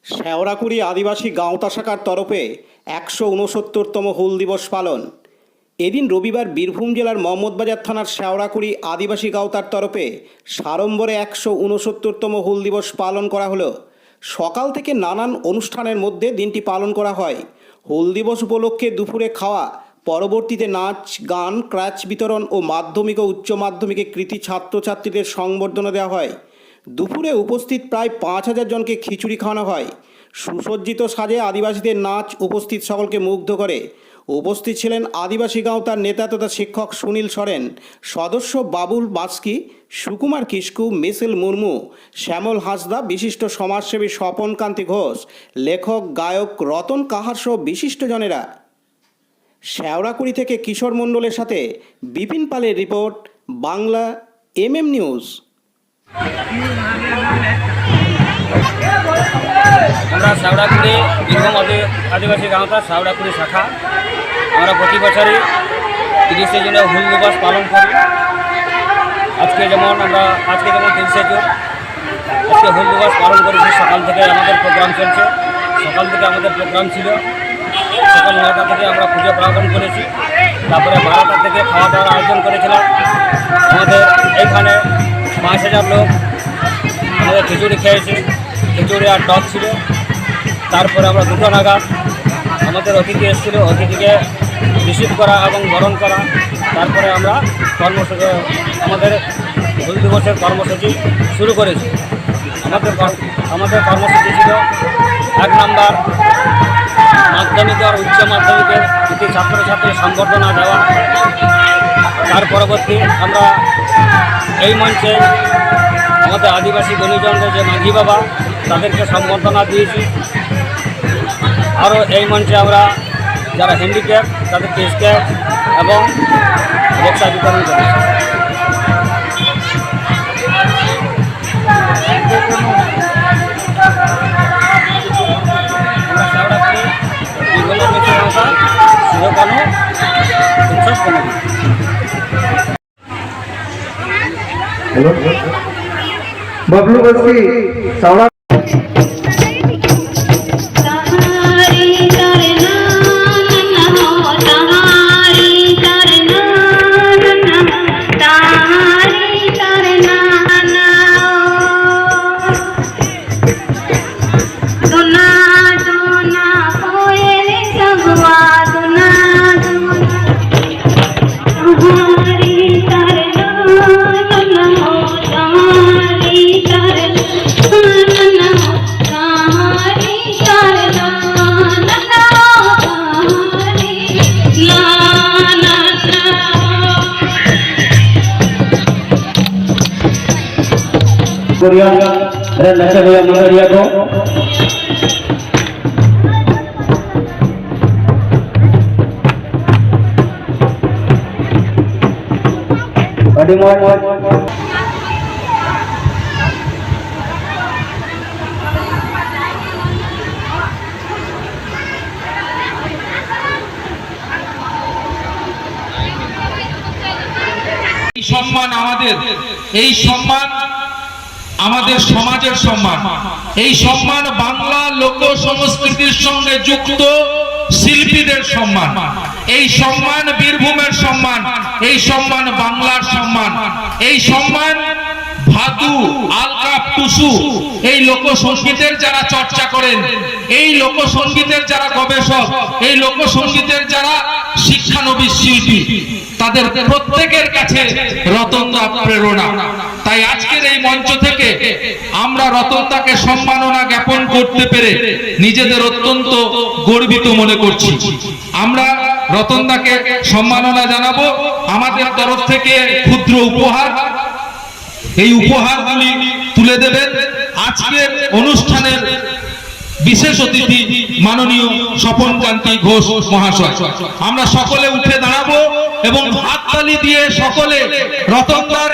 শেওড়াকুড়ি আদিবাসী গাঁওতা শাখার তরফে ১৬৯তম হুল দিবস পালন। এদিন রবিবার বীরভূম জেলার মোহাম্মদবাজার থানার শেওড়াকুড়ি আদিবাসী গাঁওতার তরফে সাড়ম্বরে ১৬৯তম হুল দিবস পালন করা হলো। সকাল থেকে নানান অনুষ্ঠানের মধ্যে দিনটি পালন করা হয়। হুল দিবস উপলক্ষে দুপুরে খাওয়া, পরবর্তীতে নাচ গান, ক্রাচ বিতরণ ও মাধ্যমিক ও উচ্চ মাধ্যমিকে কৃতী ছাত্রছাত্রীদের সংবর্ধনা দেওয়া হয়। দুপুরে উপস্থিত প্রায় ৫,০০০ জনকে খিচুড়ি খাওয়ানো হয়। সুসজ্জিত সাজে আদিবাসীদের নাচ উপস্থিত সকলকে মুগ্ধ করে। উপস্থিত ছিলেন আদিবাসী গাঁওতার নেতা তথা শিক্ষক সুনীল সরেন, সদস্য বাবুল বাস্কি, সুকুমার কিস্কু, মিছিল মুর্মু, শ্যামল হাঁসদা, বিশিষ্ট সমাজসেবী স্বপন কান্তি ঘোষ, লেখক গায়ক রতন কাহার সহ বিশিষ্টজনেরা। শেওড়াকুড়ি থেকে কিশোর মণ্ডলের সাথে বিপিন পালের রিপোর্ট, বাংলা MM নিউজ। আমরা শেওড়াকুড়ি বীরভূম আদিবাসী গাঁওতা শেওড়াকুড়ি শাখা আমরা প্রতি বছরই ৩০শে জুনে হুল দিবস পালন করি। আজকে যেমন ৩০শে জুন আজকে হুল দিবস পালন করেছি। সকাল থেকে আমাদের প্রোগ্রাম চলছে। সকাল থেকে আমাদের প্রোগ্রাম ছিল। সকাল ৯টা থেকে আমরা পুজো প্রার্থনা করেছি। তারপরে ১২টা থেকে খাওয়া দাওয়ার আয়োজন করেছিলাম। আমাদের এইখানে ৫,০০০ লোক আমাদের খিচুড়ি খেয়েছে। খিচুড়ি আর টক ছিল। তারপরে আমরা ২টো নাগাদ আমাদের অতিথি এসেছিলো, অতিথিকে রিসিভ করা এবং বরণ করা। তারপরে আমরা আমাদের হুল দিবসের কর্মসূচি শুরু করেছি। আমাদের কর্মসূচি ছিল ১ নম্বর মাধ্যমিক আর উচ্চ মাধ্যমিকের কৃতী ছাত্রছাত্রী সংবর্ধনা দেওয়া। তার পরবর্তী আমরা এই মঞ্চে আমাদের আদিবাসী গণিজনদের যে মাঝি বাবা তাদেরকে সংবর্ধনা দিয়েছি। আরও এই মঞ্চে আমরা যারা হ্যান্ডিক্যাপ তাদেরকে স্কেচ এবং রিক্সা বিতরণ করেছি। আমরা শেওড়াকুড়ি বীরভূমের মিছিল গাঁওতা শিরোকানু উৎসব কমিটি। बबलू बस्ती सौड़ा नशे भैया मंगरिया को সম্মান এই সম্মান আমাদের সমাজের সম্মান। এই সম্মান বাংলা লোক সংস্কৃতির সঙ্গে যুক্ত শিল্পীদের সম্মান। এই সম্মান বীরভূমের সম্মান। এই সম্মান বাংলার সম্মান। এই সম্মান ভাদু, আলকা, টুসু এই লোকসঙ্গীতের যারা চর্চা করেন, এই লোকসঙ্গীতের যারা গবেষক, এই লোকসঙ্গীতের যারা শিক্ষানবিশ শিল্পী, তাদের প্রত্যেকের কাছে রতনদা প্রেরণা। তাই আজকের এই মঞ্চ থেকে আমরা রতনদাকে সম্মাননা জ্ঞাপন করতে পেরে নিজেদের অত্যন্ত গর্বিত মনে করছি। আমরা রতনদাকে সম্মাননা জানাবো। আমাদের তরফ থেকে ক্ষুদ্র উপহার, এই উপহারগুলি তুলে দেবেন আজকের অনুষ্ঠানের বিশেষ অতিথি মাননীয় স্বপন কান্তি ঘোষ মহাশয়। আমরা সকলে উঠে দাঁড়াবো এবং হাততালি দিয়ে সকলে রতনদার